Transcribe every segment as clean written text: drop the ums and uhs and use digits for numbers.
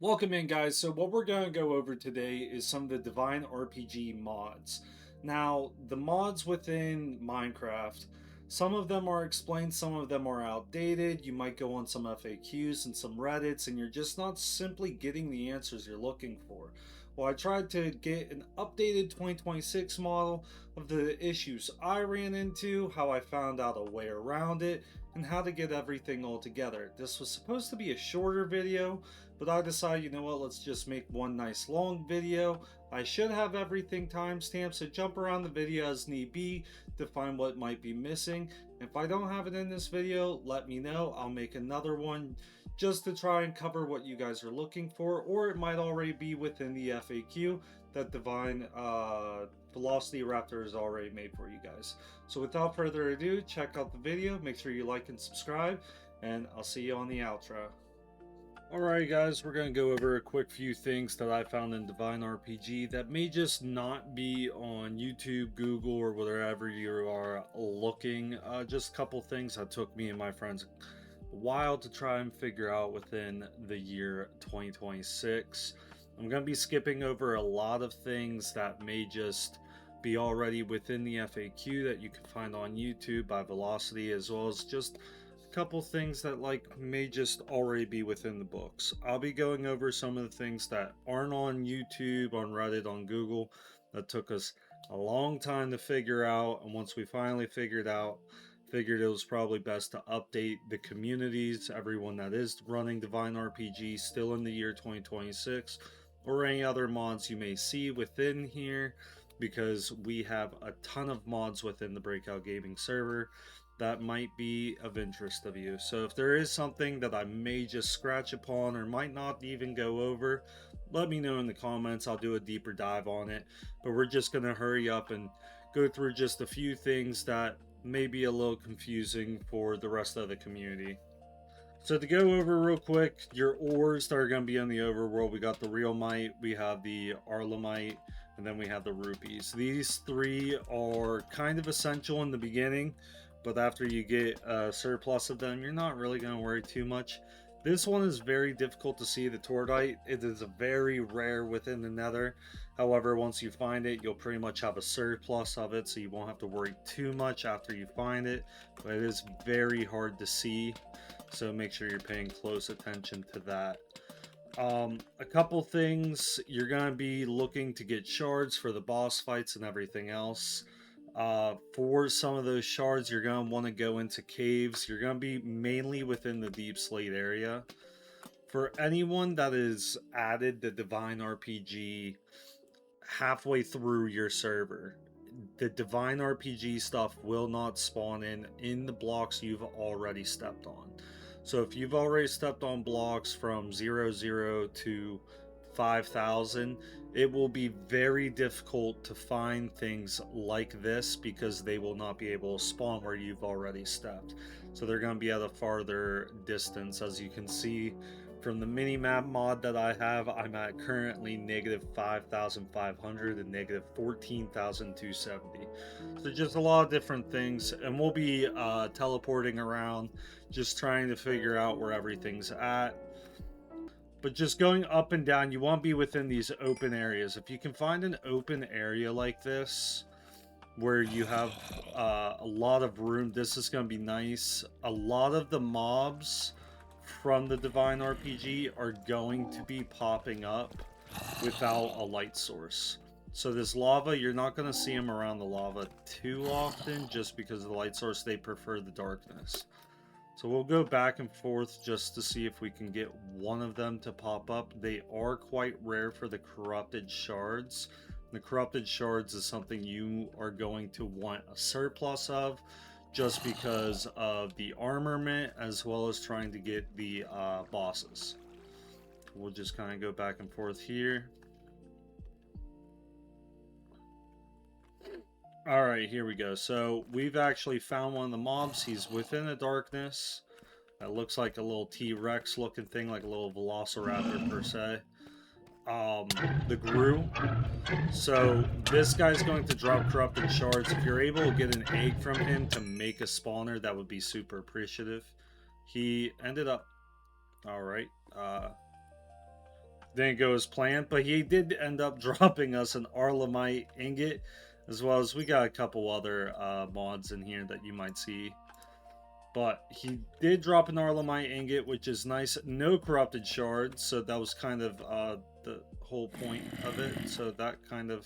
Welcome in, guys. So what we're going to go over today is some of the DivineRPG mods. Now, the mods within Minecraft, some of them are explained, some of them are outdated. You might go on some FAQs and some Reddits, and you're just not simply getting the answers you're looking for. Well, I tried to get an updated 2026 model of the issues I ran into, how I found out a way around it, and how to get everything all together. This was supposed to be a shorter video, but I decided, you know what, let's just make one nice long video. I should have everything timestamped, so jump around the video as need be to find what might be missing. If I don't have it in this video, let me know. I'll make another one just to try and cover what you guys are looking for, or it might already be within the FAQ that Divine Velocity Raptor has already made for you guys. So without further ado, check out the video, make sure you like and subscribe, and I'll see you on the outro. Alright guys, we're going to go over a quick few things that I found in DivineRPG that may just not be on YouTube, Google, or wherever you are looking. Just a couple things that took me and my friends a while to try and figure out within the year 2026. I'm going to be skipping over a lot of things that may just be already within the FAQ that you can find on YouTube by Velocity, as well as just couple things that may just already be within the books. I'll be going over some of the things that aren't on YouTube, on Reddit, on Google, that took us a long time to figure out, and once we finally figured it was probably best to update the communities, everyone that is running DivineRPG still in the year 2026, or any other mods you may see within here, because we have a ton of mods within the Breakout Gaming server that might be of interest of you. So if there is something that I may just scratch upon or might not even go over, let me know in the comments. I'll do a deeper dive on it, but we're just going to hurry up and go through just a few things that may be a little confusing for the rest of the community. So to go over real quick, your ores that are going to be in the overworld, we got the realmite, we have the arlemite, and then we have the rupees. These three are kind of essential in the beginning, but after you get a surplus of them, you're not really going to worry too much. This one is very difficult to see, the Torridite. It is very rare within the nether. However, once you find it, you'll pretty much have a surplus of it, so you won't have to worry too much after you find it. But it is very hard to see, so make sure you're paying close attention to that. A couple things, you're going to be looking to get shards for the boss fights and everything else. For some of those shards, you're going to want to go into caves. You're going to be mainly within the Deep Slate area. For anyone that is added the DivineRPG halfway through your server, the DivineRPG stuff will not spawn in the blocks you've already stepped on. So if you've already stepped on blocks from 00 to 5,000, it will be very difficult to find things like this because they will not be able to spawn where you've already stepped. So they're going to be at a farther distance. As you can see from the mini-map mod that I have, I'm at currently negative 5,500 and negative 14,270. So just a lot of different things, and we'll be teleporting around, just trying to figure out where everything's at. But just going up and down, you want to be within these open areas. If you can find an open area like this, where you have a lot of room, this is going to be nice. A lot of the mobs from the DivineRPG are going to be popping up without a light source. So this lava, you're not going to see them around the lava too often, just because of the light source. They prefer the darkness. So we'll go back and forth just to see if we can get one of them to pop up. They are quite rare for the corrupted shards. The corrupted shards is something you are going to want a surplus of, just because of the armament, as well as trying to get the bosses. We'll just kind of go back and forth here. Alright, here we go. So we've actually found one of the mobs. He's within the darkness. That looks like a little T-Rex looking thing, like a little velociraptor per se. The Gru. So this guy's going to drop corrupted shards. If you're able to get an egg from him to make a spawner, that would be super appreciative. He ended up... Alright. didn't go as planned, but he did end up dropping us an Arlemite Ingot, as well as we got a couple other mods in here that you might see. But he did drop an Arlemite Ingot, which is nice. No corrupted shards, so that was kind of the whole point of it. So that kind of...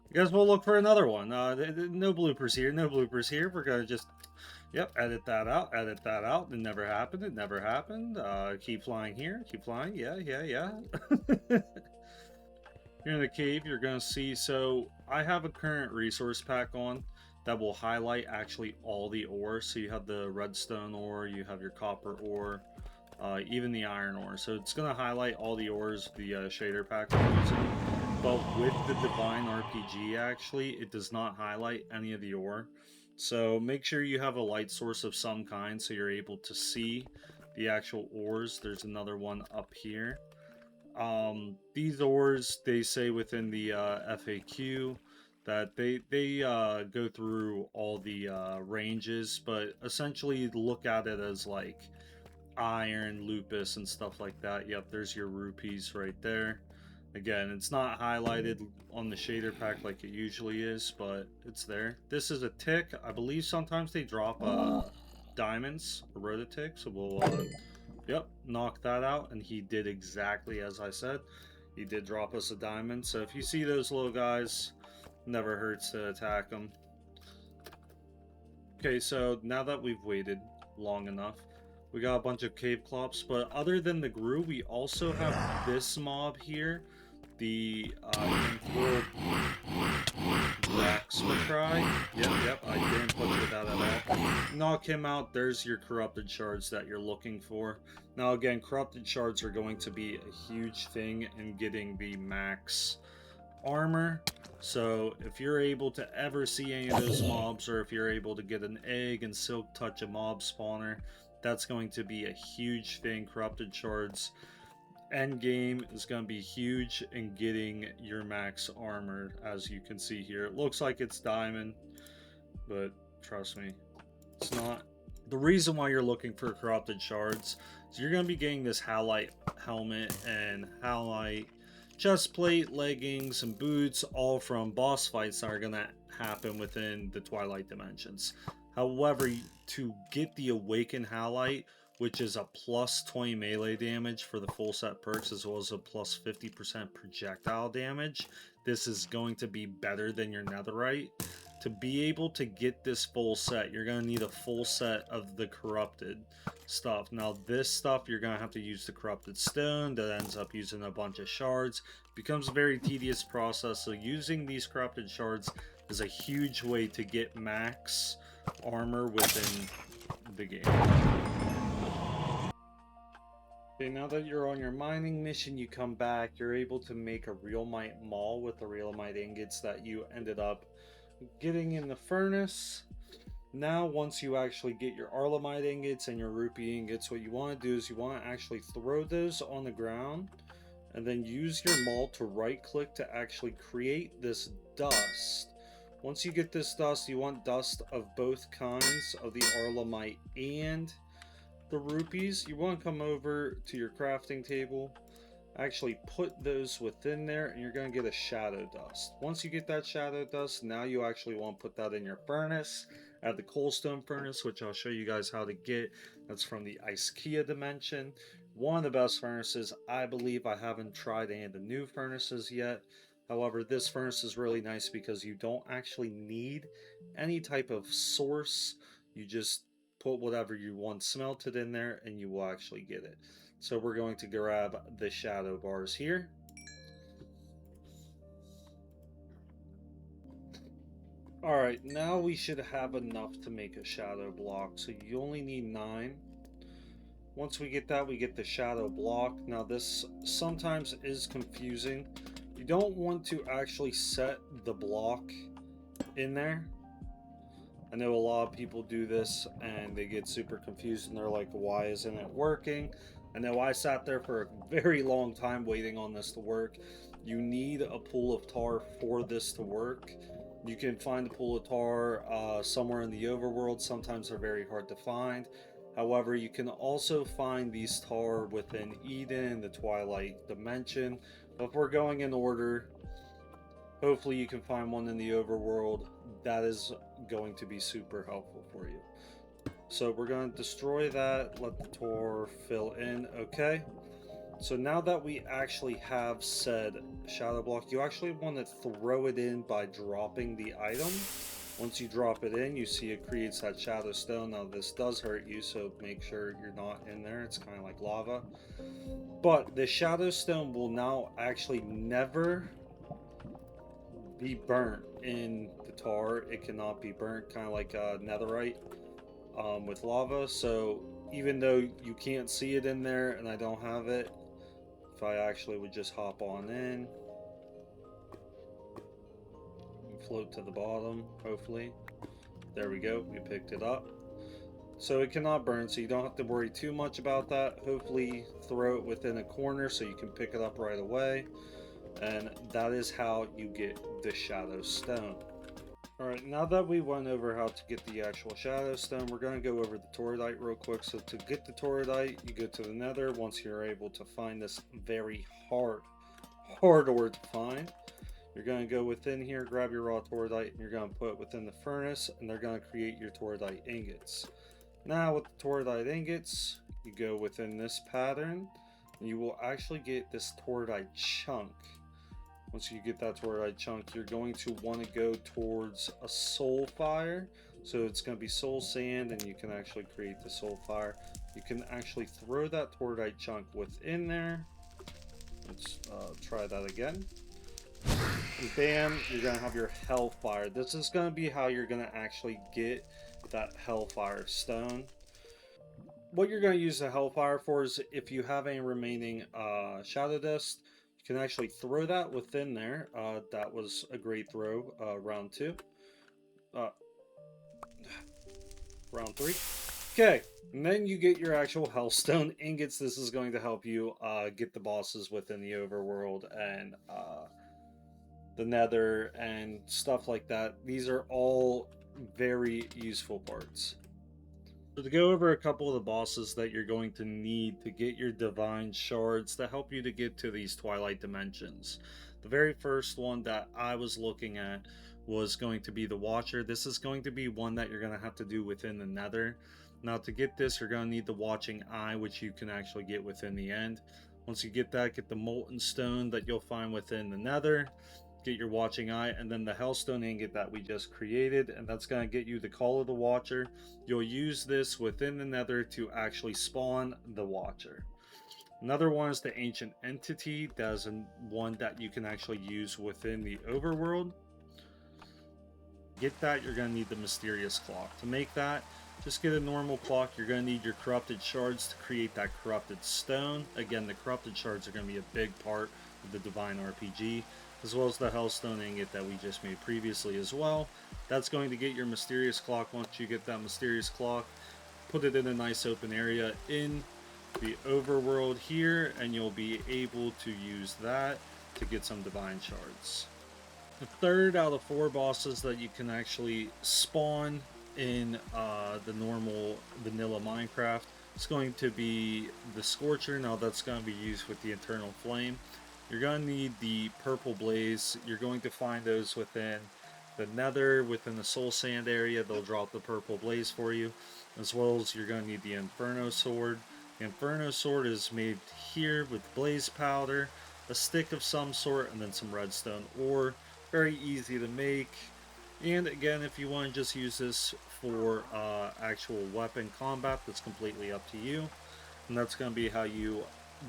I guess we'll look for another one. No bloopers here, no bloopers here. We're going to just... Yep, edit that out, edit that out. It never happened, it never happened. Keep flying here, keep flying. Yeah. Here in the cave, you're going to see... So I have a current resource pack on that will highlight actually all the ore. So you have the redstone ore, you have your copper ore, even the iron ore. So it's going to highlight all the ores the shader pack I'm using. But with the DivineRPG, actually, it does not highlight any of the ore. So make sure you have a light source of some kind so you're able to see the actual ores. There's another one up here. These ores, they say within the FAQ that they go through all the ranges, but essentially look at it as like iron, lupus, and stuff like that. Yep, there's your rupees right there. Again, it's not highlighted on the shader pack like it usually is, but it's there. This is a tick. I believe sometimes they drop diamonds, a rototick, so we'll yep, knock that out, and he did exactly as I said. He did drop us a diamond, so if you see those little guys, never hurts to attack them. Okay, so now that we've waited long enough, we got a bunch of cave clops, but other than the Gru, we also have this mob here, the Yep, I didn't butcher that at all. Knock him out, there's your corrupted shards that you're looking for. Now again, corrupted shards are going to be a huge thing in getting the max armor. So if you're able to ever see any of those mobs, or if you're able to get an egg and silk touch a mob spawner, that's going to be a huge thing. Corrupted shards end game is going to be huge in getting your max armor. As you can see here, it looks like it's diamond, but trust me, it's not. The reason why you're looking for corrupted shards is you're going to be getting this Halite helmet and Halite chest plate, leggings, and boots, all from boss fights that are going to happen within the Twilight Dimensions. However, to get the Awakened Halite, which is a plus 20 melee damage for the full set perks, as well as a plus 50% projectile damage, this is going to be better than your netherite. To be able to get this full set, you're going to need a full set of the corrupted stuff. Now this stuff, you're going to have to use the corrupted stone that ends up using a bunch of shards. It becomes a very tedious process, so using these corrupted shards is a huge way to get max armor within the game. Okay, now that you're on your mining mission, you come back, you're able to make a realmite maul with the realmite ingots that you ended up getting in the furnace. Now once you actually get your Arlemite ingots and your rupee ingots, what you want to do is you want to actually throw those on the ground and then use your maul to right click to actually create this dust. Once you get this dust, you want dust of both kinds, of the Arlemite and the rupees. You want to come over to your crafting table, actually put those within there, and you're going to get a shadow dust. Once you get that shadow dust, now you actually want to put that in your furnace, at the coalstone furnace, which I'll show you guys how to get. That's from the Iceika dimension. One of the best furnaces, I believe. I haven't tried any of the new furnaces yet. However, this furnace is really nice because you don't actually need any type of source. You just put whatever you want smelted in there and you will actually get it. So we're going to grab the shadow bars here. Alright, now we should have enough to make a shadow block. So you only need 9. Once we get that, we get the shadow block. Now this sometimes is confusing. You don't want to actually set the block in there. I know a lot of people do this and they get super confused and they're like, why isn't it working? I know I sat there for a very long time waiting on this to work. You need a pool of tar for this to work. You can find a pool of tar somewhere in the overworld. Sometimes they're very hard to find. However, you can also find these tar within Eden, the Twilight Dimension. But if we're going in order, hopefully you can find one in the Overworld. That is going to be super helpful for you. So we're going to destroy that, let the tar fill in. Okay. So now that we actually have said shadow block, you actually want to throw it in by dropping the item. Once you drop it in, you see it creates that shadow stone. Now this does hurt you, so make sure you're not in there. It's kind of like lava. But the shadow stone will now actually never be burnt in the tar. It cannot be burnt, kind of like netherite with lava. So even though you can't see it in there and I don't have it, if I actually would just hop on in and float to the bottom, hopefully. There we go, we picked it up. So it cannot burn, so you don't have to worry too much about that. Hopefully throw it within a corner so you can pick it up right away. And that is how you get the shadow stone. Alright, now that we went over how to get the actual shadow stone, we're going to go over the Torridite real quick. So to get the Torridite, you go to the nether. Once you're able to find this very hard ore to find, you're going to go within here, grab your raw Torridite, and you're going to put it within the furnace, and they're going to create your Torridite ingots. Now with the Torridite ingots, you go within this pattern, and you will actually get this Torridite chunk. Once you get that Torridite chunk, you're going to want to go towards a soul fire. So it's going to be soul sand, and you can actually create the soul fire. You can actually throw that Torridite chunk within there. Let's try that again. And bam, you're going to have your hellfire. This is going to be how you're going to actually get that hellfire stone. What you're going to use the hellfire for is if you have any remaining shadow dust, you can actually throw that within there. That was a great throw, round 2. Round 3. Okay, and then you get your actual Hellstone ingots. This is going to help you get the bosses within the Overworld and the Nether and stuff like that. These are all very useful parts. So to go over a couple of the bosses that you're going to need to get your divine shards to help you to get to these Twilight dimensions. The very first one that I was looking at was going to be the Watcher. This is going to be one that you're going to have to do within the Nether. Now to get this, you're going to need the Watching Eye, which you can actually get within the end. Once you get that, get the Molten Stone that you'll find within the Nether. Get your Watching Eye, and then the Hellstone ingot that we just created, and that's going to get you the Call of the Watcher. You'll use this within the Nether to actually spawn the Watcher. Another one is the Ancient Entity. That is one that you can actually use within the Overworld. Get that, you're going to need the Mysterious Clock. To make that, just get a normal clock. You're going to need your Corrupted Shards to create that Corrupted Stone. Again, the Corrupted Shards are going to be a big part of the DivineRPG, as well as the Hellstone ingot that we just made previously as well. That's going to get your Mysterious Clock. Once you get that Mysterious Clock, put it in a nice open area in the Overworld here, and you'll be able to use that to get some Divine Shards. The third out of 4 bosses that you can actually spawn in the normal vanilla Minecraft is going to be the Scorcher. Now that's going to be used with the Eternal Flame. You're going to need the Purple Blaze. You're going to find those within the Nether, within the Soul Sand area. They'll drop the Purple Blaze for you, as well as you're going to need the Inferno Sword. The Inferno Sword is made here with Blaze Powder, a stick of some sort, and then some redstone ore. Very easy to make. And again, if you want to just use this for actual weapon combat, that's completely up to you. And that's going to be how you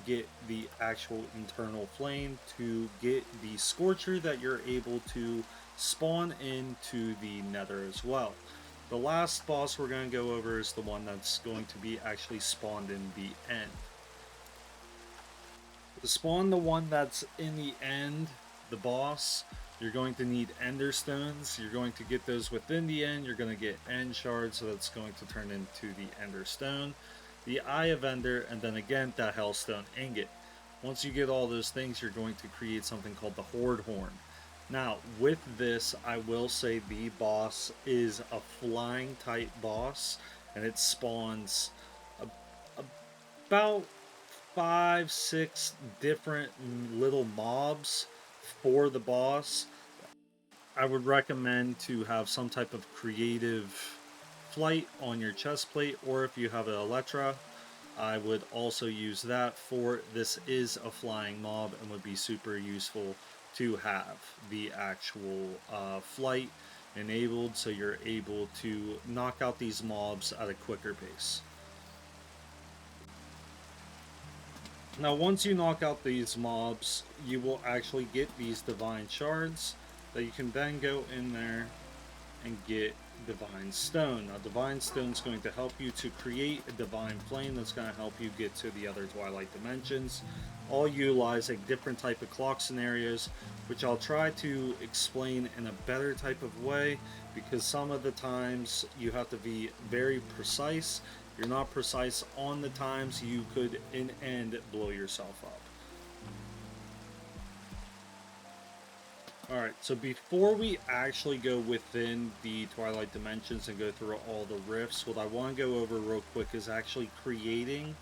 get the actual Internal Flame to get the Scorcher that you're able to spawn into the Nether as well. The last boss we're going to go over is the one that's going to be actually spawned in the end. To spawn the one that's in the end, the boss, you're going to need Ender Stones. You're going to get those within the end. You're going to get End Shards, so that's going to turn into the Ender Stone, the Eye of Ender, and then again that Hellstone ingot. Once you get all those things, you're going to create something called the Horde Horn. Now, with this, I will say the boss is a flying type boss, and it spawns about 5, 6 different little mobs for the boss. I would recommend to have some type of creative flight on your chest plate, or if you have an Elytra, I would also use that for this is a flying mob and would be super useful to have the actual flight enabled so you're able to knock out these mobs at a quicker pace. Now once you knock out these mobs, you will actually get these divine shards that you can then go in there and get divine stone. Now divine stone is going to help you to create a divine flame that's going to help you get to the other twilight dimensions, all utilizing different type of clock scenarios, which I'll try to explain in a better type of way, because some of the times you have to be very precise. If you're not precise on the times, you could in end blow yourself up. Alright, so before we actually go within the Twilight Dimensions and go through all the rifts, what I want to go over real quick is actually creating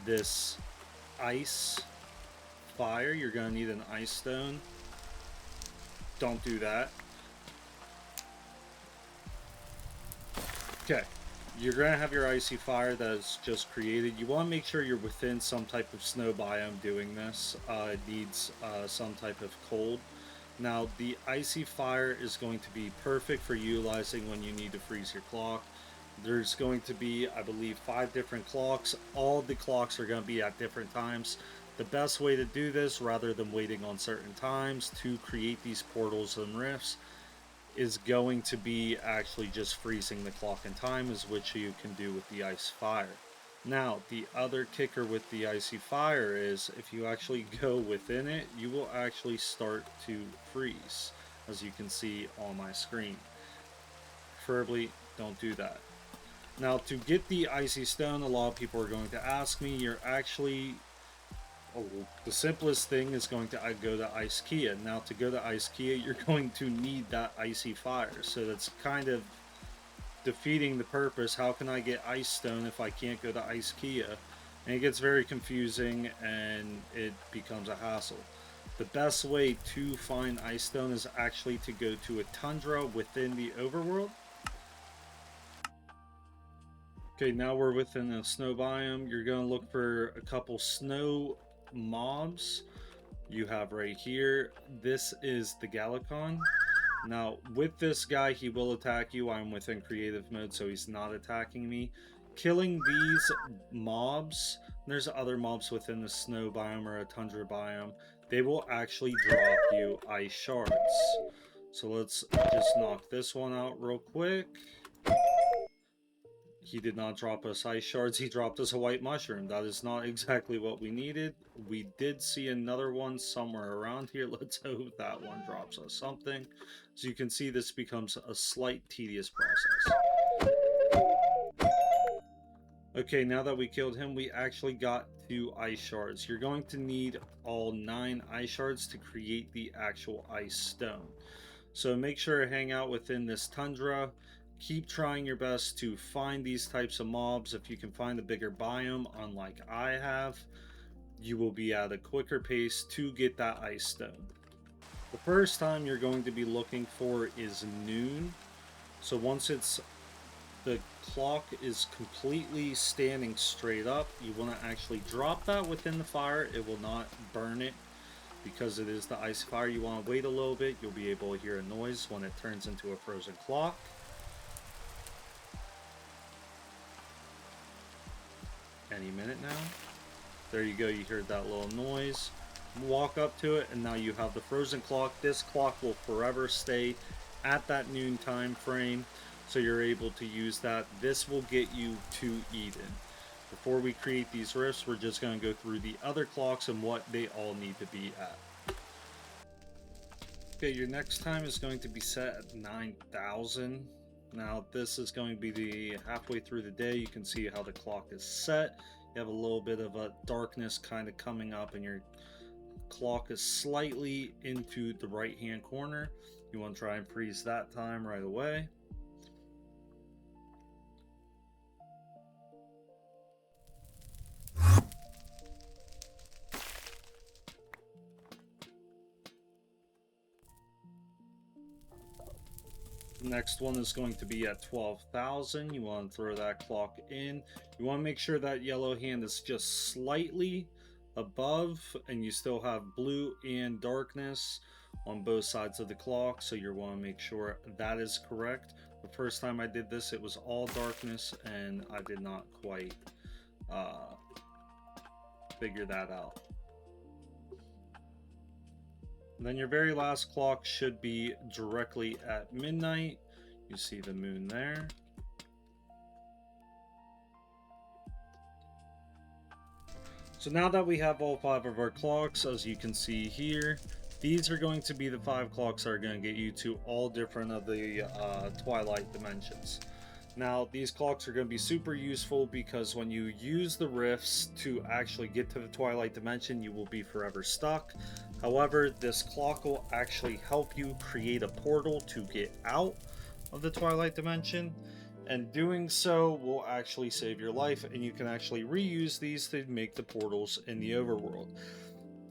this ice fire. You're going to need an ice stone. Don't do that. Okay, you're going to have your icy fire that is just created. You want to make sure you're within some type of snow biome doing this. It needs some type of cold. Now, the icy fire is going to be perfect for utilizing when you need to freeze your clock. There's going to be, I believe, 5 different clocks. All of the clocks are going to be at different times. The best way to do this, rather than waiting on certain times to create these portals and rifts, is going to be actually just freezing the clock in time, is which you can do with the ice fire. Now, the other kicker with the icy fire is if you actually go within it, you will actually start to freeze, as you can see on my screen. Preferably, don't do that. Now, to get the icy stone, a lot of people are going to ask me, you're actually... the simplest thing is going to go to Iceika. Now, to go to Iceika, you're going to need that icy fire. So that's kind of defeating the purpose. How can I get ice stone if I can't go to Iceika? And it gets very confusing and it becomes a hassle. The best way to find ice stone is actually to go to a tundra within the overworld. Okay, now we're within the snow biome. You're going to look for a couple snow mobs. You have right here, this is the Galacon. Now, with this guy, he will attack you. I'm within creative mode, so he's not attacking me. Killing these mobs, there's other mobs within the snow biome or a tundra biome, they will actually drop you ice shards. So let's just knock this one out real quick. He did not drop us ice shards, he dropped us a white mushroom. That is not exactly what we needed. We did see another one somewhere around here. Let's hope that one drops us something. As you can see, this becomes a slight tedious process. Okay, now that we killed him, we actually got 2 ice shards. You're going to need all 9 ice shards to create the actual ice stone. So make sure to hang out within this tundra. Keep trying your best to find these types of mobs. If you can find a bigger biome, unlike I have, you will be at a quicker pace to get that ice stone. The first time you're going to be looking for is noon. So once the clock is completely standing straight up, you want to actually drop that within the fire. It will not burn it because it is the ice fire. You want to wait a little bit. You'll be able to hear a noise when it turns into a frozen clock. Any minute now. There you go, you heard that little noise. Walk up to it and now you have the frozen clock. This clock will forever stay at that noon time frame, so you're able to use that. This will get you to Eden. Before we create these rifts, we're just going to go through the other clocks and what they all need to be at. Okay, your next time is going to be set at 9,000. Now this is going to be the halfway through the day. You can see how the clock is set. You have a little bit of a darkness kind of coming up and your clock is slightly into the right hand corner. You want to try and freeze that time right away. The next one is going to be at 12,000. You want to throw that clock in. You want to make sure that yellow hand is just slightly above, and you still have blue and darkness on both sides of the clock, so you want to make sure that is correct. The first time I did this, it was all darkness, and I did not quite figure that out. And then your very last clock should be directly at midnight. You see the moon there. So now that we have all 5 of our clocks, as you can see here, these are going to be the 5 clocks that are going to get you to all different of the Twilight dimensions. Now, these clocks are going to be super useful because when you use the rifts to actually get to the Twilight dimension, you will be forever stuck. However, this clock will actually help you create a portal to get out of the Twilight dimension, and doing so will actually save your life, and you can actually reuse these to make the portals in the overworld.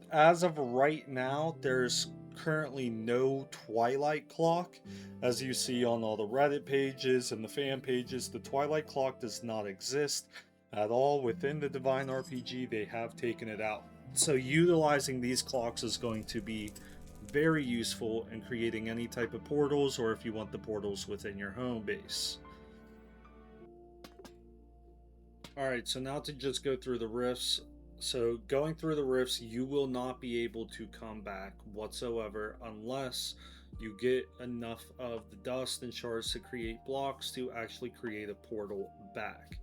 As of right now, there's currently no Twilight clock. As you see on all the Reddit pages and the fan pages, the Twilight clock does not exist at all within the DivineRPG. They have taken it out. So utilizing these clocks is going to be very useful in creating any type of portals, or if you want the portals within your home base. Alright, so now to just go through the rifts. So going through the rifts, you will not be able to come back whatsoever unless you get enough of the dust and shards to create blocks to actually create a portal back.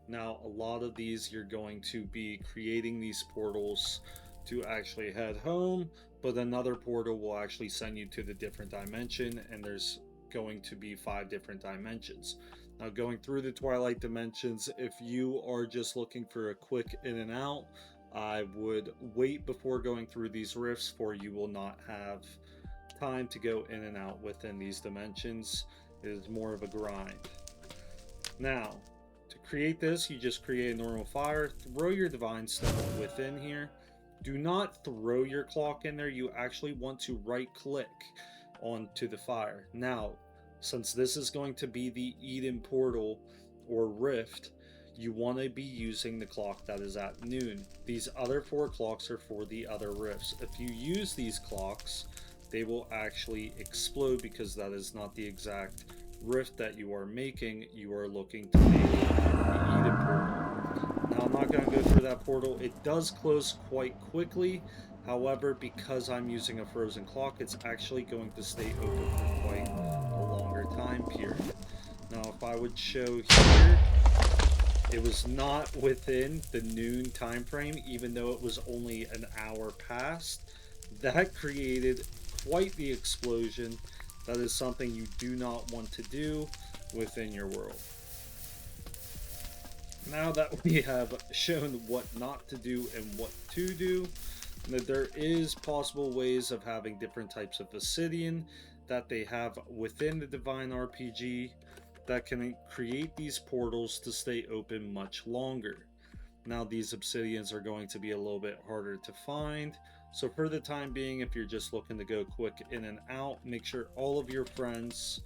Now, a lot of these you're going to be creating these portals to actually head home, but another portal will actually send you to the different dimension, and there's going to be 5 different dimensions. Now, going through the Twilight dimensions, if you are just looking for a quick in and out, I would wait before going through these rifts, for you will not have time to go in and out within these dimensions. It is more of a grind. Now, to create this, you just create a normal fire, throw your Divine Stone within here. Do not throw your clock in there. You actually want to right click onto the fire. Now, since this is going to be the Eden portal or rift, you want to be using the clock that is at noon. These other 4 clocks are for the other rifts. If you use these clocks, they will actually explode because that is not the exact rift that you are making. You are looking to make the Eden portal. Now, I'm not going to go through that portal. It does close quite quickly. However, because I'm using a frozen clock, it's actually going to stay open for quite a longer time period. Now, if I would show here, it was not within the noon time frame, even though it was only an hour past. That created quite the explosion. That is something you do not want to do within your world. Now that we have shown what not to do and what to do, that there is possible ways of having different types of obsidian that they have within the DivineRPG that can create these portals to stay open much longer. Now, these obsidians are going to be a little bit harder to find, so for the time being, if you're just looking to go quick in and out, make sure all of your friends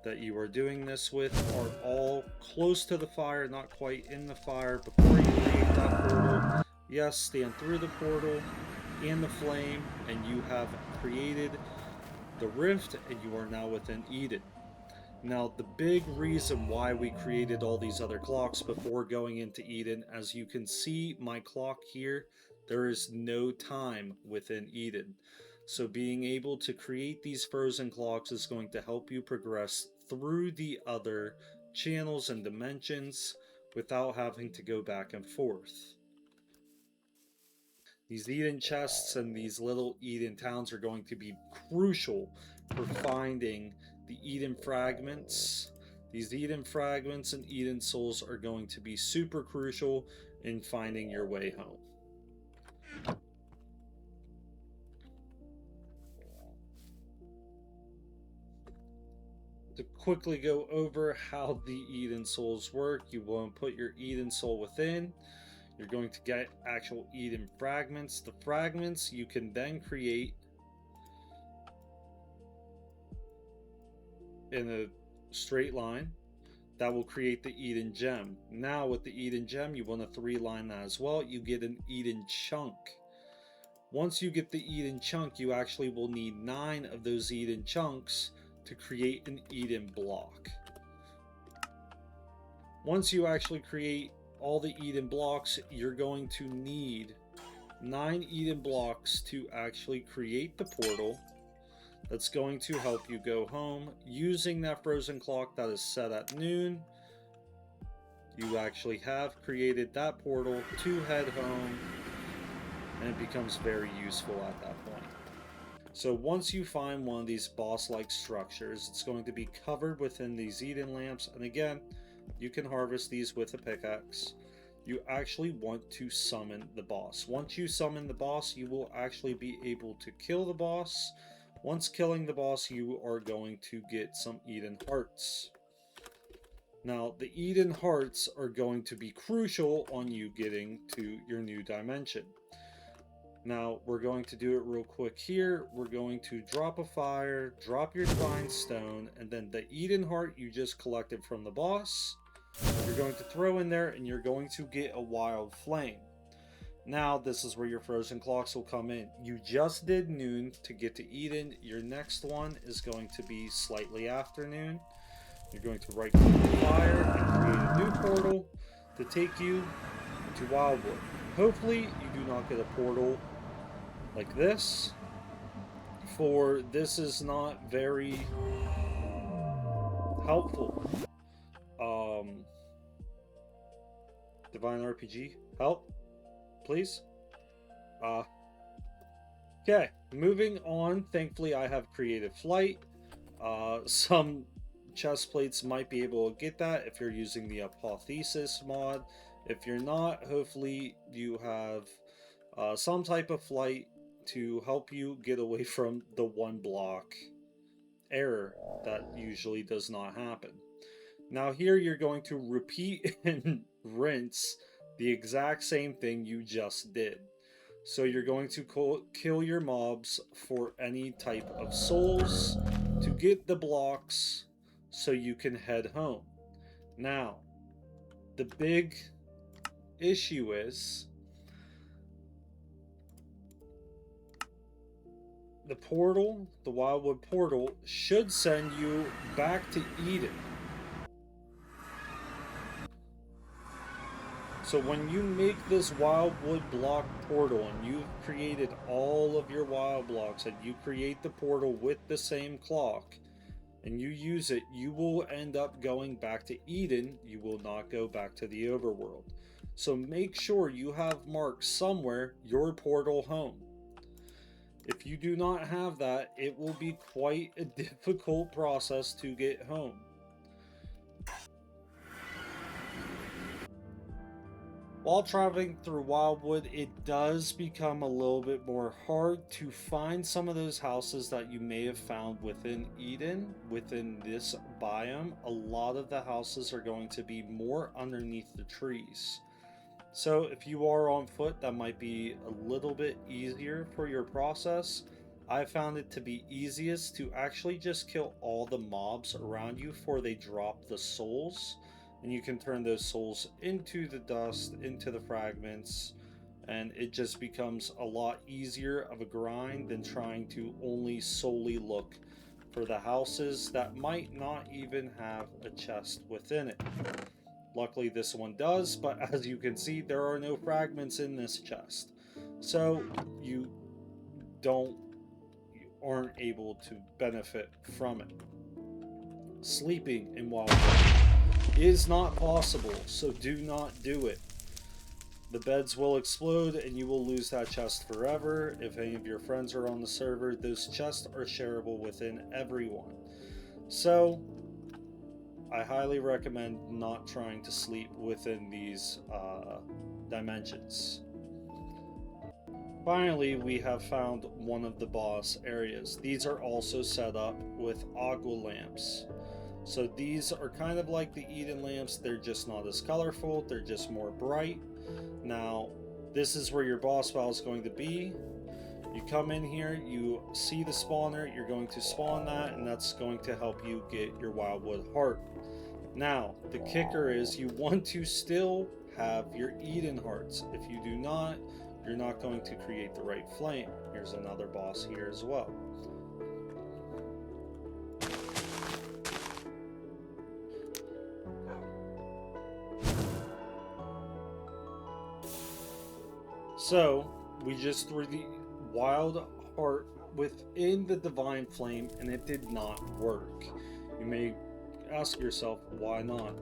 that you are doing this with are all close to the fire, not quite in the fire, before you create that portal. Yes, stand through the portal and the flame, and you have created the rift, and you are now within Eden. Now, the big reason why we created all these other clocks before going into Eden, as you can see my clock here, there is no time within Eden. So being able to create these frozen clocks is going to help you progress through the other channels and dimensions without having to go back and forth. These Eden chests and these little Eden towns are going to be crucial for finding the Eden fragments. These Eden fragments and Eden souls are going to be super crucial in finding your way home. To quickly go over how the Eden souls work, you want to put your Eden soul within. You're going to get actual Eden fragments. The fragments you can then create in a straight line. That will create the Eden gem. Now with the Eden gem, you want to 3-line that as well. You get an Eden chunk. Once you get the Eden chunk, you actually will need 9 of those Eden chunks to create an Eden block. Once you actually create all the Eden blocks, you're going to need 9 Eden blocks to actually create the portal that's going to help you go home. Using that frozen clock that is set at noon, you actually have created that portal to head home, and it becomes very useful at that point. So once you find one of these boss-like structures, it's going to be covered within these Eden lamps, and again, you can harvest these with a pickaxe. You actually want to summon the boss. Once you summon the boss, you will actually be able to kill the boss. Once killing the boss, you are going to get some Eden hearts. Now, the Eden hearts are going to be crucial on you getting to your new dimension. Now, we're going to do it real quick here. We're going to drop a fire, drop your divine stone, and then the Eden heart you just collected from the boss, you're going to throw in there, and you're going to get a wild flame. Now, this is where your frozen clocks will come in. You just did noon to get to Eden. Your next one is going to be slightly afternoon. You're going to right click the fire and create a new portal to take you to Wildwood. Hopefully, you do not get a portal like this, for this is not very helpful. DivineRPG, help, please. Okay, moving on. Thankfully, I have created flight. Some chest plates might be able to get that if you're using the Apotheosis mod. If you're not, hopefully you have some type of flight to help you get away from the 1 block error that usually does not happen. Now here you're going to repeat and rinse the exact same thing you just did. So you're going to kill your mobs for any type of souls to get the blocks so you can head home. Now, the big issue is the portal, the Wildwood portal, should send you back to Eden. So when you make this Wildwood block portal and you've created all of your wild blocks and you create the portal with the same clock and you use it, you will end up going back to Eden. You will not go back to the Overworld. So make sure you have marked somewhere your portal home. If you do not have that, it will be quite a difficult process to get home. While traveling through Wildwood, it does become a little bit more hard to find some of those houses that you may have found within Eden, within this biome. A lot of the houses are going to be more underneath the trees. So if you are on foot, that might be a little bit easier for your process. I found it to be easiest to actually just kill all the mobs around you before they drop the souls. And you can turn those souls into the dust, into the fragments, and it just becomes a lot easier of a grind than trying to only solely look for the houses that might not even have a chest within it. Luckily this one does, but as you can see, there are no fragments in this chest. So you aren't able to benefit from it. Sleeping in Wildwood is not possible, so do not do it. The beds will explode and you will lose that chest forever. If any of your friends are on the server, those chests are shareable within everyone. So I highly recommend not trying to sleep within these dimensions. Finally, we have found one of the boss areas. These are also set up with agua lamps. So these are kind of like the Eden lamps. They're just not as colorful. They're just more bright. Now, this is where your boss battle is going to be. You come in here, you see the spawner, you're going to spawn that, and that's going to help you get your Wildwood Heart. Now, the kicker is you want to still have your Eden Hearts. If you do not, you're not going to create the right flame. Here's another boss here as well. So, we just threw the Wild Heart within the Divine Flame and it did not work. You may ask yourself, why not?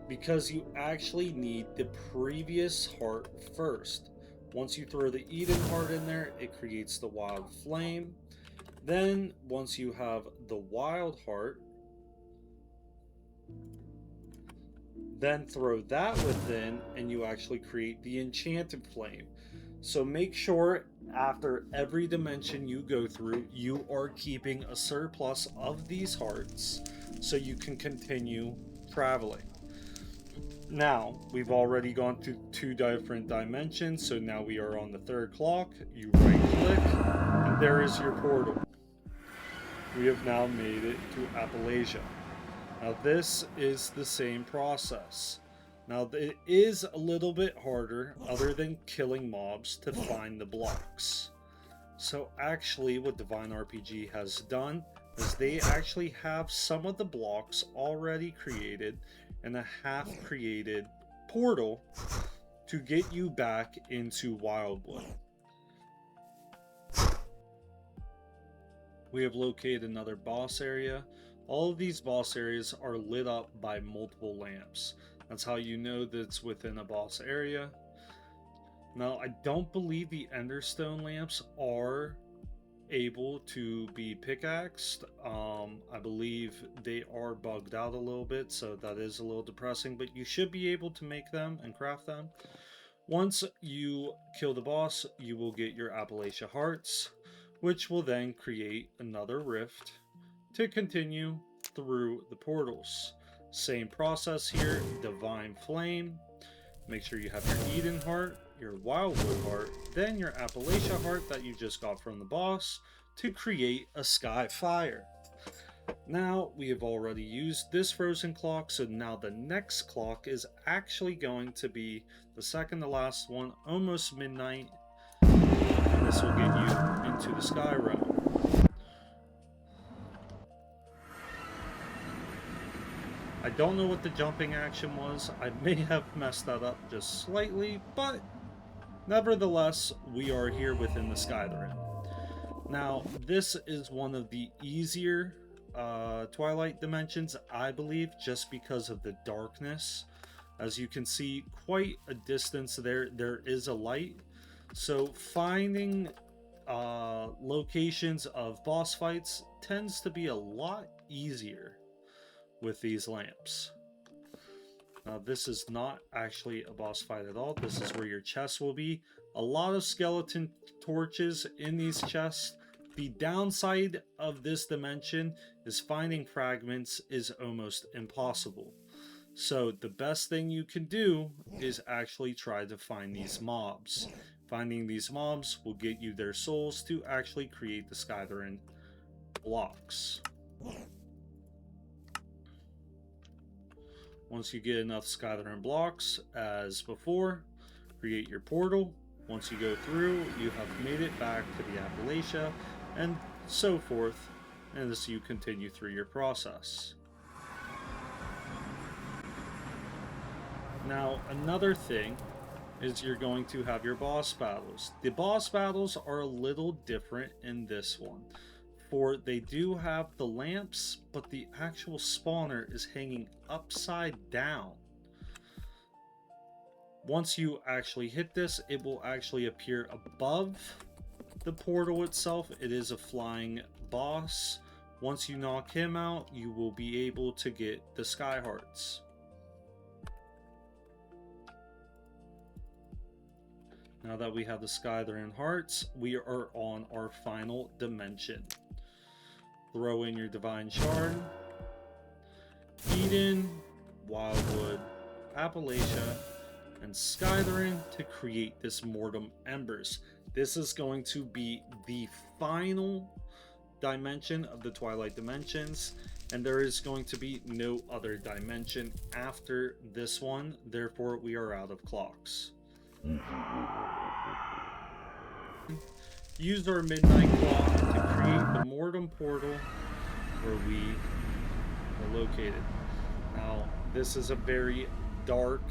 Because you actually need the previous heart first. Once you throw the Eden Heart in there, it creates the Wild Flame. Then, once you have the Wild Heart, then throw that within and you actually create the Enchanted Flame. So make sure after every dimension you go through, you are keeping a surplus of these hearts so you can continue traveling. Now, we've already gone through 2 different dimensions, so now we are on the 3rd clock. You right click, and there is your portal. We have now made it to Apalachia. Now this is the same process. Now it is a little bit harder, other than killing mobs, to find the blocks. So actually what DivineRPG has done is they actually have some of the blocks already created and a half-created portal to get you back into Wildwood. We have located another boss area. All of these boss areas are lit up by multiple lamps. That's how you know that it's within a boss area. Now, I don't believe the Enderstone lamps are able to be pickaxed. I believe they are bugged out a little bit, so that is a little depressing, but you should be able to make them and craft them. Once you kill the boss, you will get your Apalachia Hearts, which will then create another rift to continue through the portals. Same process here, Divine Flame. Make sure you have your Eden Heart, your Wildwood Heart, then your Apalachia Heart that you just got from the boss to create a Sky Fire. Now, we have already used this frozen clock, so now the next clock is actually going to be the second to last one, almost midnight, and this will get you into the Sky Realm. I don't know what the jumping action was. I may have messed that up just slightly, but nevertheless, we are here within the Skythern. Now, this is one of the easier Twilight dimensions, I believe, just because of the darkness. As you can see, quite a distance there is a light. So finding locations of boss fights tends to be a lot easier with these lamps. Now this is not actually a boss fight at all. This is where your chest will be. A lot of skeleton torches in these chests. The downside of this dimension is finding fragments is almost impossible. So the best thing you can do is actually try to find these mobs. Finding these mobs will get you their souls to actually create the Skythern blocks. Once you get enough Skythern blocks, as before, create your portal. Once you go through, you have made it back to the Apalachia, and so forth, as you continue through your process. Now, another thing is you're going to have your boss battles. The boss battles are a little different in this one. For they do have the lamps, but the actual spawner is hanging upside down. Once you actually hit this, it will actually appear above the portal itself. It is a flying boss. Once you knock him out, you will be able to get the Sky Hearts. Now that we have the Skythern Hearts, we are on our final dimension. Throw in your Divine Shard, Eden, Wildwood, Apalachia, and Skythern to create this Mortum Embers. This is going to be the final dimension of the Twilight Dimensions, and there is going to be no other dimension after this one. Therefore, we are out of clocks. Use our midnight clock to create the Mortum portal where we are located. Now, this is a very dark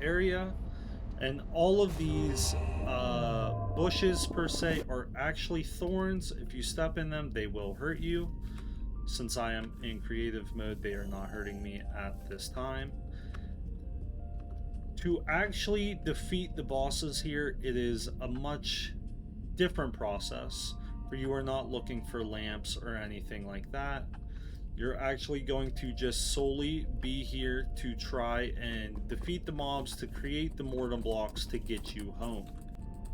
area, and all of these bushes per se are actually thorns. If you step in them, they will hurt you. Since I am in creative mode, they are not hurting me at this time. To actually defeat the bosses here, it is a much different process, for you are not looking for lamps or anything like that. You're actually going to just solely be here to try and defeat the mobs to create the Mortum blocks to get you home.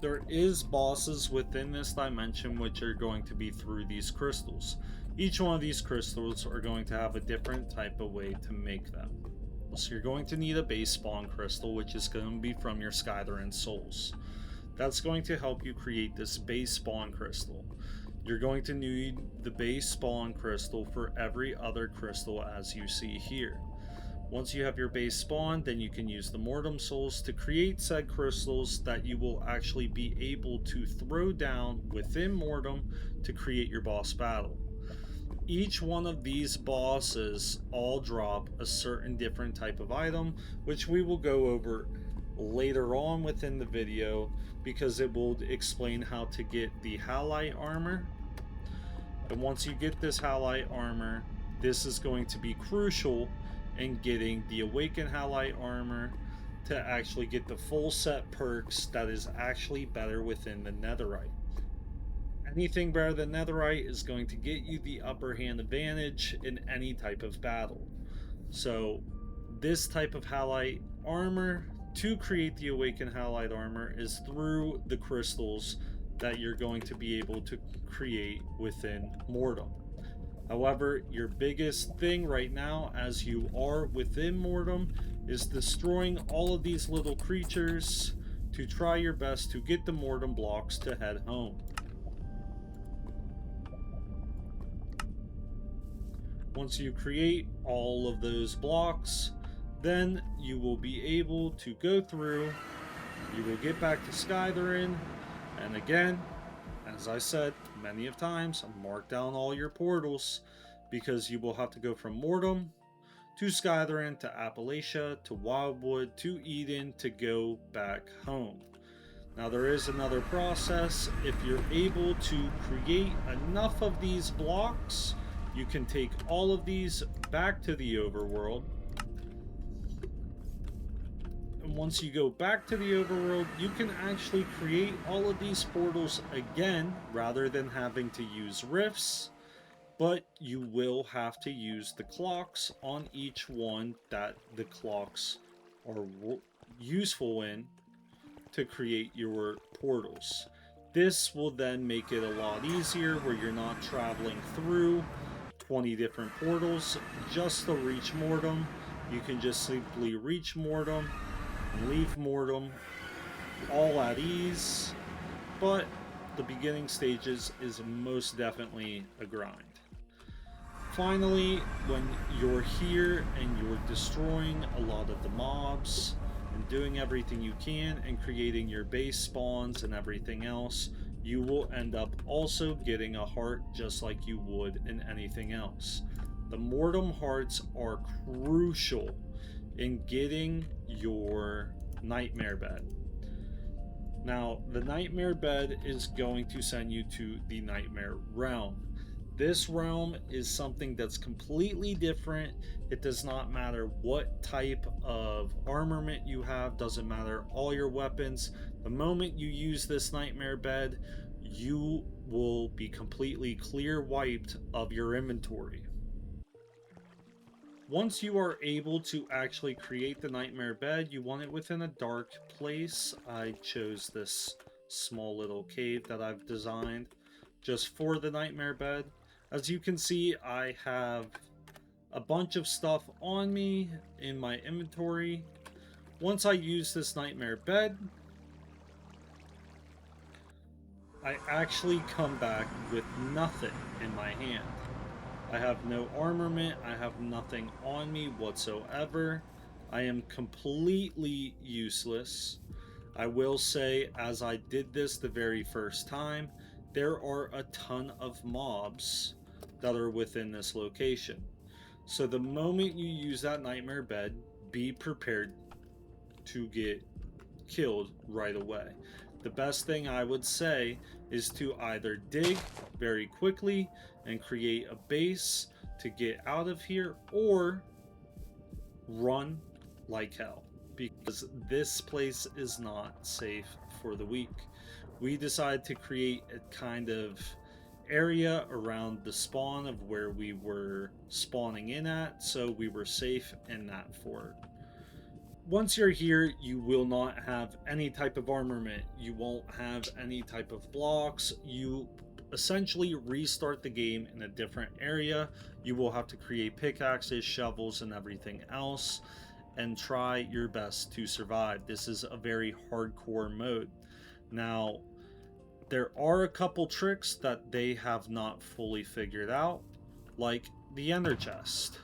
There is bosses within this dimension which are going to be through these crystals. Each one of these crystals are going to have a different type of way to make them. So you're going to need a base spawn crystal, which is going to be from your Skythern souls. That's going to help you create this base spawn crystal. You're going to need the base spawn crystal for every other crystal as you see here. Once you have your base spawn, then you can use the Mortum souls to create said crystals that you will actually be able to throw down within Mortum to create your boss battle. Each one of these bosses all drop a certain different type of item, which we will go over later on within the video, because it will explain how to get the Halite armor. And once you get this Halite armor, this is going to be crucial in getting the Awakened Halite armor to actually get the full set perks that is actually better within the Netherite. Anything better than Netherite is going to get you the upper hand advantage in any type of battle. So this type of Halite armor, to create the Awakened Halite armor, is through the crystals that you're going to be able to create within Mortum. However, your biggest thing right now, as you are within Mortum, is destroying all of these little creatures to try your best to get the Mortum blocks to head home. Once you create all of those blocks, then you will be able to go through, you will get back to Skythern, and again, as I said many of times, mark down all your portals, because you will have to go from Mortum to Skythern to Apalachia to Wildwood to Eden to go back home. Now there is another process. If you're able to create enough of these blocks, you can take all of these back to the Overworld. And once you go back to the Overworld, you can actually create all of these portals again, rather than having to use rifts. But you will have to use the clocks on each one that the clocks are useful in to create your portals. This will then make it a lot easier, where you're not traveling through 20 different portals just to reach Mortum. You can just simply reach Mortum and leave Mortum all at ease, but the beginning stages is most definitely a grind. Finally, when you're here and you're destroying a lot of the mobs and doing everything you can and creating your base spawns and everything else, you will end up also getting a heart, just like you would in anything else. The Mortum hearts are crucial in getting your nightmare bed. Now, the nightmare bed is going to send you to the nightmare realm. This realm is something that's completely different. It does not matter what type of armament you have, doesn't matter all your weapons. The moment you use this nightmare bed, you will be completely clear wiped of your inventory. Once you are able to actually create the nightmare bed, you want it within a dark place. I chose this small little cave that I've designed just for the nightmare bed. As you can see, I have a bunch of stuff on me in my inventory. Once I use this nightmare bed, I actually come back with nothing in my hand. I have no armament, I have nothing on me whatsoever. I am completely useless. I will say, as I did this the very first time, there are a ton of mobs that are within this location. So the moment you use that nightmare bed, be prepared to get killed right away. The best thing I would say is to either dig very quickly and create a base to get out of here, or run like hell, because this place is not safe for the weak. We decided to create a kind of area around the spawn of where we were spawning in at, so we were safe in that fort. Once you're here, you will not have any type of armament. You won't have any type of blocks. You essentially restart the game in a different area. You will have to create pickaxes, shovels, and everything else, and try your best to survive. This is a very hardcore mode. Now, there are a couple tricks that they have not fully figured out, like the ender chest.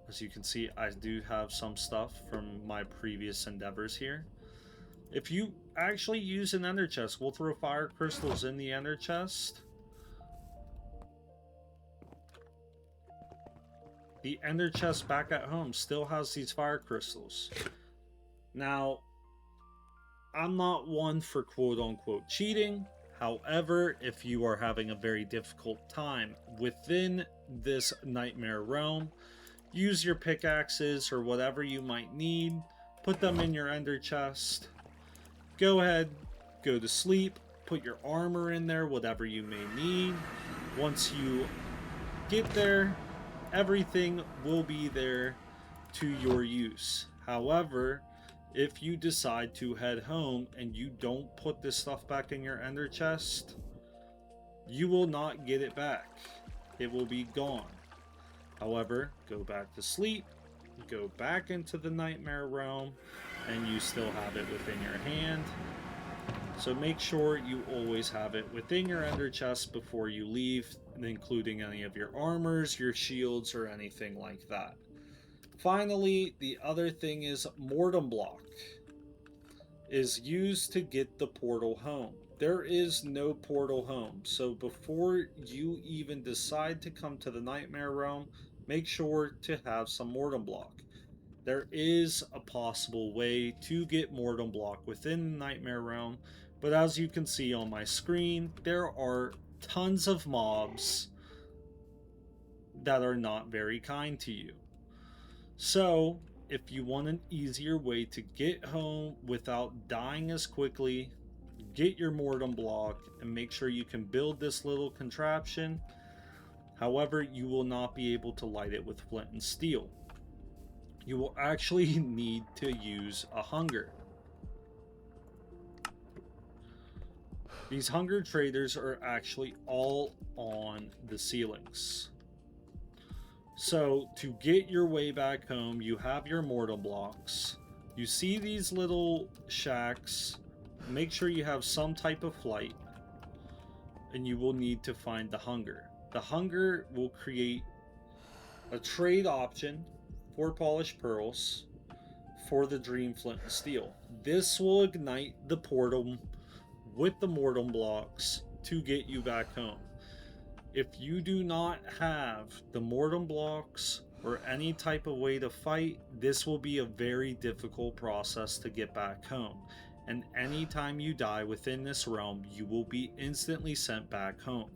As you can see, I do have some stuff from my previous endeavors here. If you actually use an ender chest, we'll throw fire crystals in the ender chest. The ender chest back at home still has these fire crystals. Now, I'm not one for quote-unquote cheating. However, if you are having a very difficult time within this nightmare realm, use your pickaxes or whatever you might need, put them in your ender chest, go ahead, go to sleep, put your armor in there, whatever you may need. Once you get there, everything will be there to your use. However, if you decide to head home and you don't put this stuff back in your ender chest, you will not get it back. It will be gone. However, go back to sleep, go back into the nightmare realm, and you still have it within your hand. So make sure you always have it within your ender chest before you leave, including any of your armors, your shields, or anything like that. Finally, the other thing is Mortum block is used to get the portal home. There is no portal home, so before you even decide to come to the nightmare realm, make sure to have some Mortum block. There is a possible way to get Mortum block within the nightmare realm, but as you can see on my screen, there are tons of mobs that are not very kind to you. So, if you want an easier way to get home without dying as quickly, get your Mortum block and make sure you can build this little contraption. However, you will not be able to light it with flint and steel. You will actually need to use a hunger. These hunger traders are actually all on the ceilings. So to get your way back home, you have your Mortum blocks. You see these little shacks. Make sure you have some type of flight, and you will need to find the hunger. The hunger will create a trade option for polished pearls for the dream flint and steel. This will ignite the portal with the Mortum blocks to get you back home. If you do not have the Mortum blocks or any type of way to fight, this will be a very difficult process to get back home. And anytime you die within this realm, you will be instantly sent back home.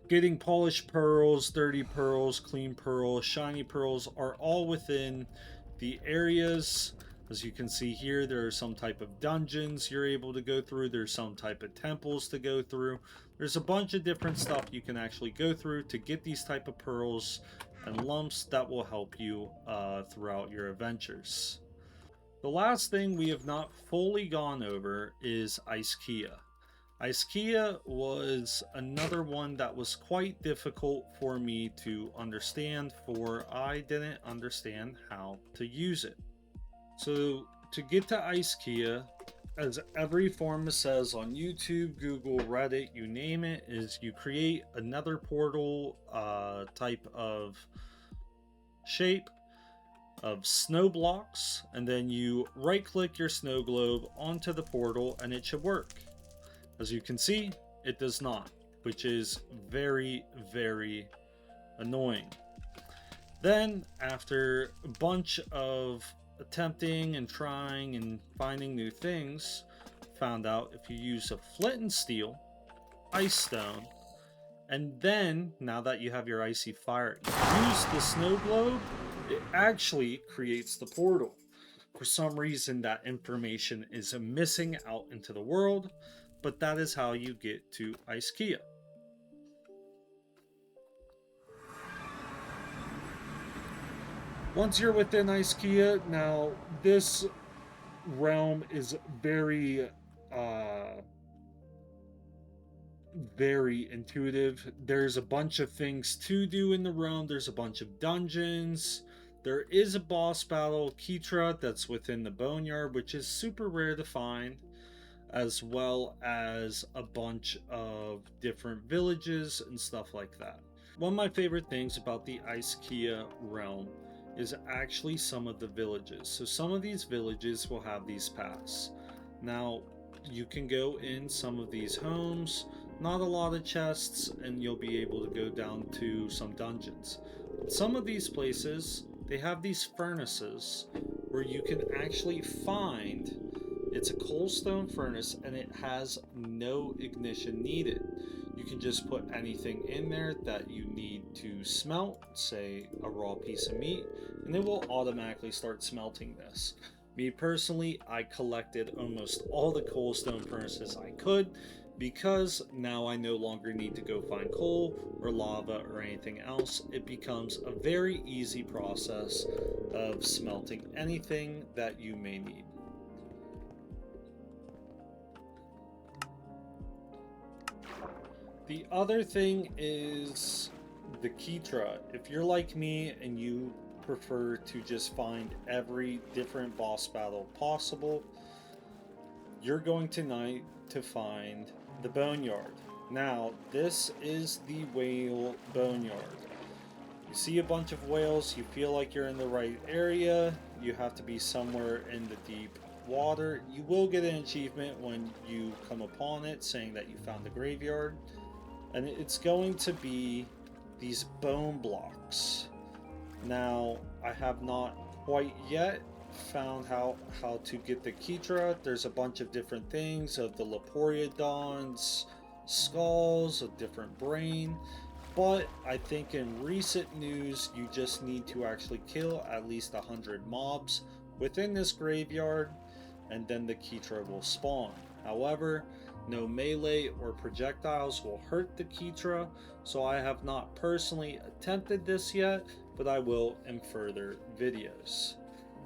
Getting polished pearls, dirty pearls, clean pearls, shiny pearls are all within the areas. As you can see here, there are some type of dungeons you're able to go through. There's some type of temples to go through. There's a bunch of different stuff you can actually go through to get these type of pearls and lumps that will help you throughout your adventures. The last thing we have not fully gone over is Iceika. Iceika was another one that was quite difficult for me to understand, for I didn't understand how to use it. So to get to Iceika, as every forum says on YouTube, Google, Reddit, you name it, is you create another portal type of shape of snow blocks, and then you right click your snow globe onto the portal and it should work. As you can see, it does not, which is very, very annoying. Then, after a bunch of attempting and trying and finding new things, found out if you use a flint and steel, ice stone, and then, now that you have your icy fire, use the snow globe, it actually creates the portal. For some reason, that information is missing out into the world, but that is how you get to Iceika. Once you're within Iceika, now this realm is very very intuitive. There's a bunch of things to do in the realm. There's a bunch of dungeons. There is a boss battle, Kitra, that's within the boneyard, which is super rare to find, as well as a bunch of different villages and stuff like that. One of my favorite things about the Iceika realm is actually some of the villages. So some of these villages will have these paths. Now, you can go in some of these homes, not a lot of chests, and you'll be able to go down to some dungeons. But some of these places, they have these furnaces where you can actually find, it's a coalstone furnace and it has no ignition needed. You can just put anything in there that you need to smelt, say a raw piece of meat, and it will automatically start smelting this. Me personally, I collected almost all the coalstone furnaces I could, because now I no longer need to go find coal or lava or anything else. It becomes a very easy process of smelting anything that you may need. The other thing is the Kitra. If you're like me and you prefer to just find every different boss battle possible, you're going tonight to find the boneyard. Now, this is the whale boneyard. You see a bunch of whales, you feel like you're in the right area, you have to be somewhere in the deep water. You will get an achievement when you come upon it saying that you found the graveyard, and it's going to be these bone blocks. Now, I have not quite yet found how to get the Kitra. There's a bunch of different things of the Leporiodons, skulls, a different brain, but I think in recent news you just need to actually kill at least 100 mobs within this graveyard and then the Kitra will spawn. However, no melee or projectiles will hurt the Kitra, so I have not personally attempted this yet, but I will in further videos.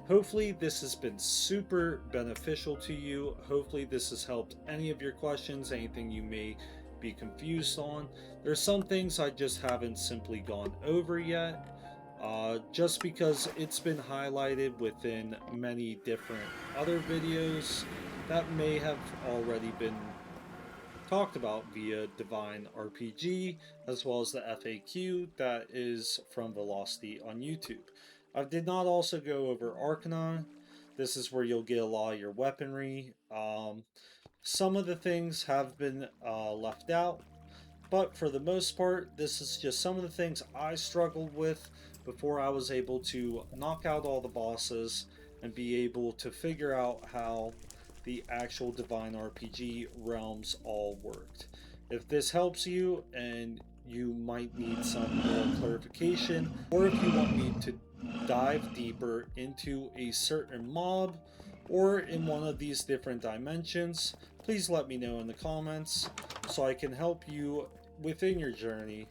Hopefully this has been super beneficial to you. Hopefully this has helped any of your questions, anything you may be confused on. There's some things I just haven't simply gone over yet, just because it's been highlighted within many different other videos that may have already been talked about via DivineRPG, as well as the FAQ that is from Velocity on YouTube. I did not also go over Arcanium. This is where you'll get a lot of your weaponry. Some of the things have been left out, but for the most part, this is just some of the things I struggled with before I was able to knock out all the bosses and be able to figure out how the actual DivineRPG realms all worked. If this helps you and you might need some more clarification, or if you want me to dive deeper into a certain mob or in one of these different dimensions, please let me know in the comments so I can help you within your journey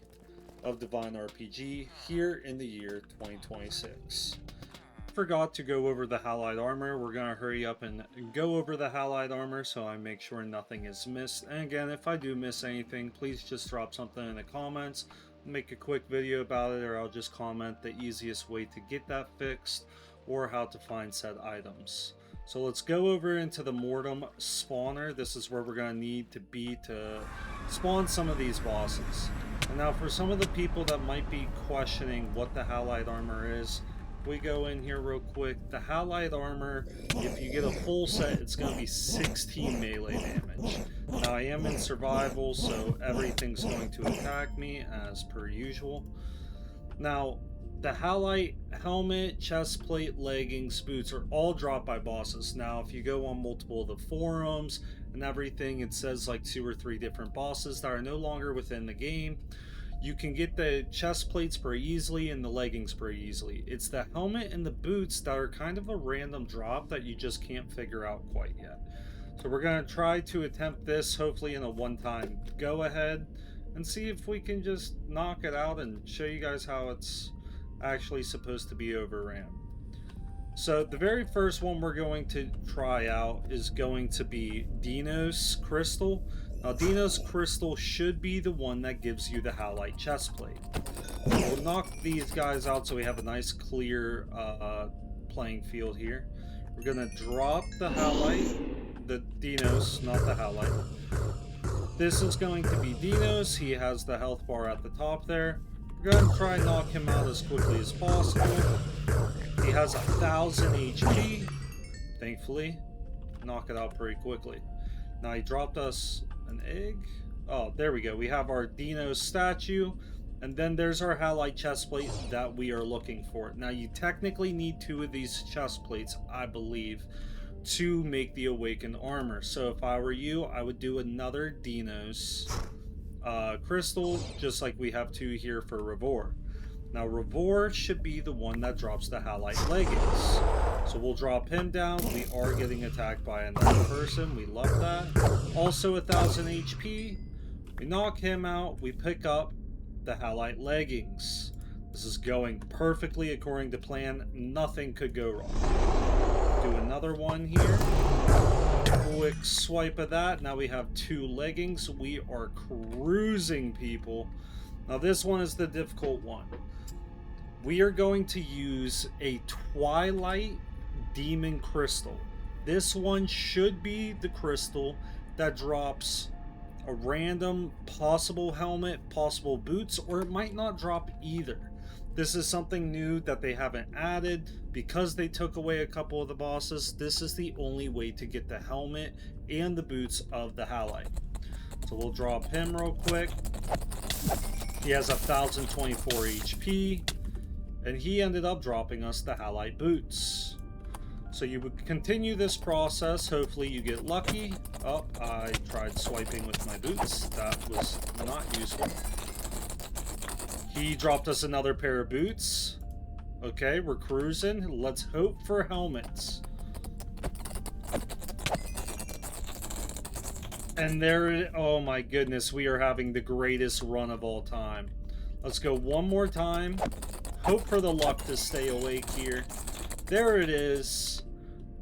of DivineRPG here in the year 2026. Forgot to go over the Halite armor. We're gonna hurry up and go over the Halite armor so I make sure nothing is missed. And again, if I do miss anything, please just drop something in the comments. I'll make a quick video about it, or I'll just comment the easiest way to get that fixed or how to find said items. So let's go over into the Mortum spawner. This is where we're going to need to be to spawn some of these bosses. And now for some of the people that might be questioning what the Halite armor is, we go in here real quick. The Halite armor, if you get a full set, it's going to be 16 melee damage. Now I am in survival, so everything's going to attack me as per usual. Now, the Halite helmet, chest plate, leggings, boots are all dropped by bosses. Now, if you go on multiple of the forums and everything, it says like 2 or 3 different bosses that are no longer within the game. You can get the chest plates pretty easily and the leggings pretty easily. It's the helmet and the boots that are kind of a random drop that you just can't figure out quite yet. So we're going to try to attempt this, hopefully in a one-time go-ahead, and see if we can just knock it out and show you guys how it's actually supposed to be overran. So the very first one we're going to try out is going to be Dinos Crystal. Now Dinos Crystal should be the one that gives you the Halite chestplate. We'll knock these guys out so we have a nice clear playing field here. We're going to drop the Halite, the Dinos, not the Halite. This is going to be Dinos. He has the health bar at the top there. We're going to try and knock him out as quickly as possible. He has 1,000 HP. Thankfully, knock it out pretty quickly. Now he dropped us an egg. Oh, there we go. We have our Dinos statue. And then there's our Halite chestplate that we are looking for. Now you technically need 2 of these chestplates, I believe, to make the awakened armor. So if I were you, I would do another Dinos crystal, just like we have 2 here for Revor. Now Revor should be the one that drops the Halite leggings. So we'll drop him down. We are getting attacked by another person. We love that. Also 1,000 HP. We knock him out. We pick up the Halite leggings. This is going perfectly according to plan. Nothing could go wrong. Do another one here. Quick swipe of that. Now we have 2 leggings. We are cruising, people. Now this one is the difficult one. We are going to use a Twilight Demon Crystal. This one should be the crystal that drops a random possible helmet, possible boots, or it might not drop either. This is something new that they haven't added because they took away a couple of the bosses. This is the only way to get the helmet and the boots of the Halite. So we'll drop him real quick. He has 1,024 HP, and he ended up dropping us the Halite boots. So you would continue this process. Hopefully you get lucky. Oh, I tried swiping with my boots. That was not useful. He dropped us another pair of boots. Okay, we're cruising. Let's hope for helmets. And there, oh my goodness, we are having the greatest run of all time. Let's go one more time. Hope for the luck to stay awake here. There it is.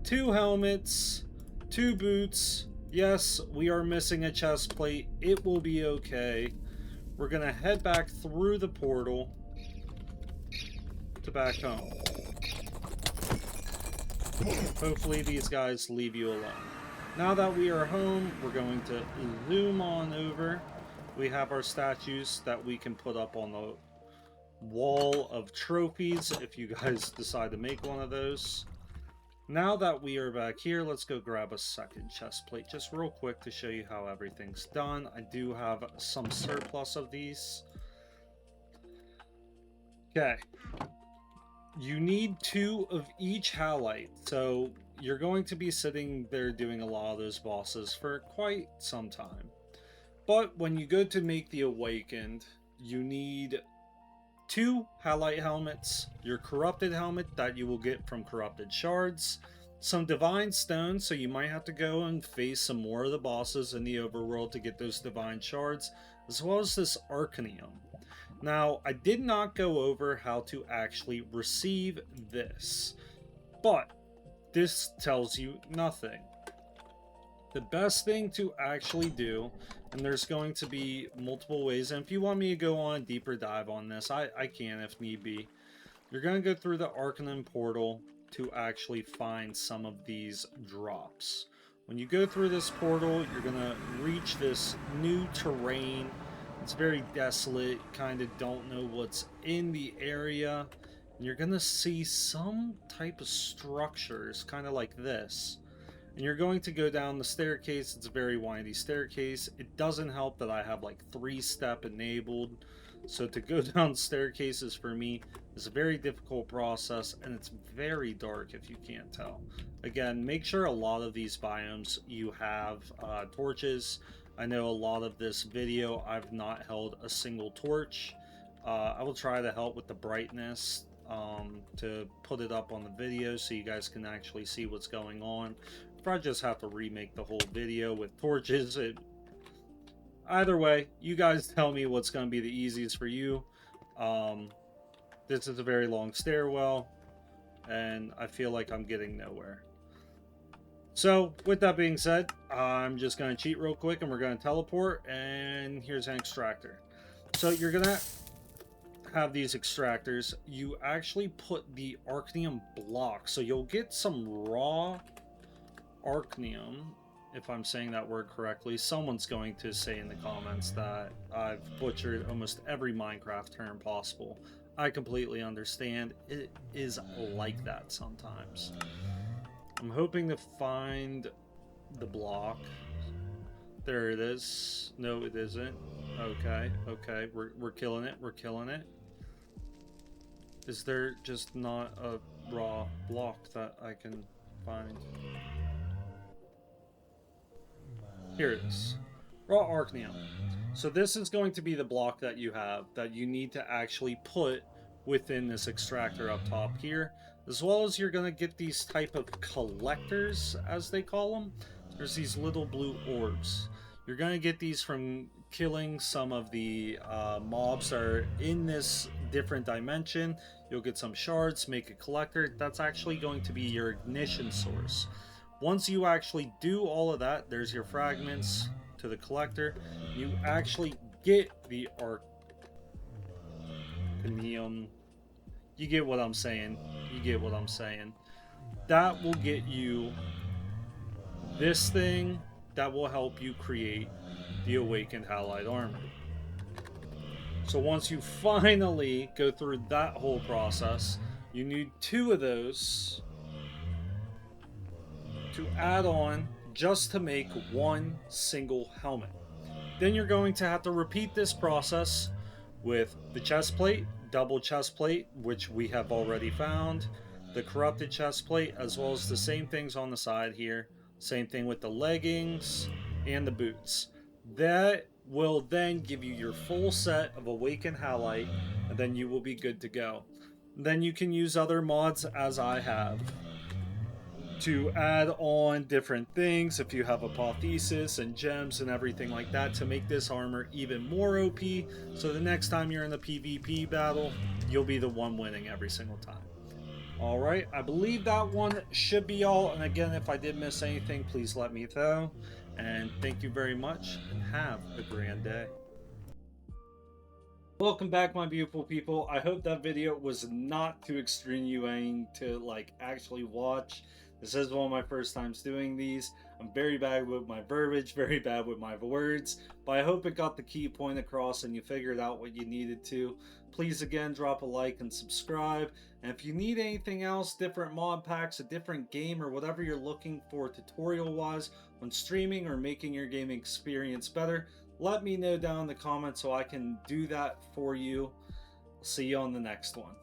2 helmets, 2 boots. Yes, we are missing a chest plate. It will be okay. We're gonna head back through the portal to back home. Hopefully these guys leave you alone. Now that we are home, we're going to zoom on over. We have our statues that we can put up on the wall of trophies if you guys decide to make one of those. Now that we are back here, let's go grab a second chest plate just real quick to show you how everything's done. I do have some surplus of these. Okay. You need 2 of each Halite, so you're going to be sitting there doing a lot of those bosses for quite some time. But when you go to make the Awakened, you need 2 Halite helmets, your Corrupted helmet that you will get from Corrupted Shards, some Divine Stones, so you might have to go and face some more of the bosses in the Overworld to get those Divine Shards, as well as this Arcanium. Now, I did not go over how to actually receive this, but this tells you nothing. The best thing to actually do, and there's going to be multiple ways, and if you want me to go on a deeper dive on this, I can if need be. You're going to go through the Arcanium portal to actually find some of these drops. When you go through this portal, you're gonna reach this new terrain. It's very desolate, kind of don't know what's in the area. And you're gonna see some type of structures, kind of like this. And you're going to go down the staircase. It's a very windy staircase. It doesn't help that I have like 3-step enabled. So to go down staircases for me is a very difficult process, and it's very dark if you can't tell. Again, make sure a lot of these biomes you have torches. I know a lot of this video I've not held a single torch. I will try to help with the brightness to put it up on the video so you guys can actually see what's going on. If I just have to remake the whole video with torches, either way, you guys tell me what's going to be the easiest for you. This is a very long stairwell, and I feel like I'm getting nowhere. So, with that being said, I'm just going to cheat real quick, and we're going to teleport, and here's an extractor. So, you're going to have these extractors. You actually put the Arcanium block, so you'll get some raw Arcanium, if I'm saying that word correctly. Someone's going to say in the comments that I've butchered almost every Minecraft term possible. I completely understand. It is like that sometimes. I'm hoping to find the block. There it is. No, it isn't. Okay, okay. We're killing it. We're killing it. Is there just not a raw block that I can find? Here it is. Raw Arcanium. So this is going to be the block that you have that you need to actually put within this extractor up top here, as well as you're going to get these type of collectors, as they call them. There's these little blue orbs. You're going to get these from killing some of the mobs that are in this different dimension. You'll get some shards, make a collector. That's actually going to be your ignition source. Once you actually do all of that, there's your fragments to the collector. You actually get the Arcanium. You get what I'm saying. You get what I'm saying. That will get you this thing that will help you create the Awakened Halite armor. So once you finally go through that whole process, you need 2 of those to add on just to make 1 single helmet. Then you're going to have to repeat this process with the chest plate, double chest plate, which we have already found, the corrupted chest plate, as well as the same things on the side here. Same thing with the leggings and the boots. That will then give you your full set of Awakened Halite, and then you will be good to go. Then you can use other mods, as I have, to add on different things if you have apotheosis and gems and everything like that to make this armor even more OP, so the next time you're in the PvP battle, you'll be the one winning every single time. Alright, I believe that one should be all, and again, if I did miss anything, please let me know, and thank you very much, and have a grand day. Welcome back, my beautiful people. I hope that video was not too extenuating to actually watch. This is one of my first times doing these. I'm very bad with my verbiage, very bad with my words, but I hope it got the key point across and you figured out what you needed to. Please again, drop a like and subscribe. And if you need anything else, different mod packs, a different game, or whatever you're looking for tutorial-wise when streaming or making your gaming experience better, let me know down in the comments so I can do that for you. See you on the next one.